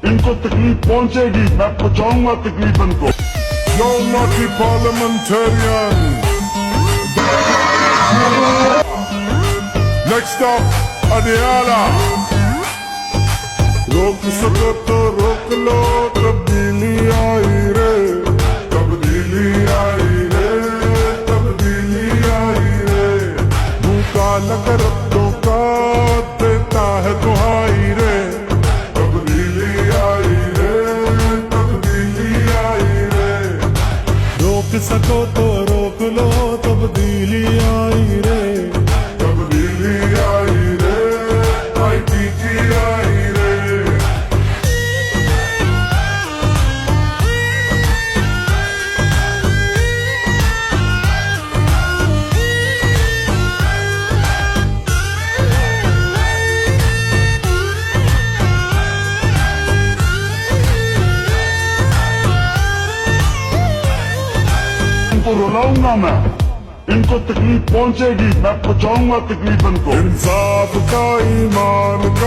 इनको तकलीफ पहुंचेगी, मैं पहुंचाऊंगा तकलीफ इनको। Yo, naughty parliamentarian. Next up, Adiala. रोक सको तो रोक लो, तब्दीली आई रे, तब्दीली आई रे, तब्दीली आई रे। मुंह काला कर रब्बों का देता है दुहाई रे, तब्दीली आई रे, तब्दीली आई रे। रोक सको तो रोक लो, तब्दीली आई रे, तब्दीली आई रे, IPT आई रे। इनको रुलाऊंगा मैं, इनको तकलीफ पहुंचेगी, मैं पहुंचाऊंगा तकलीफ इनको। इंसाफ का ईमान का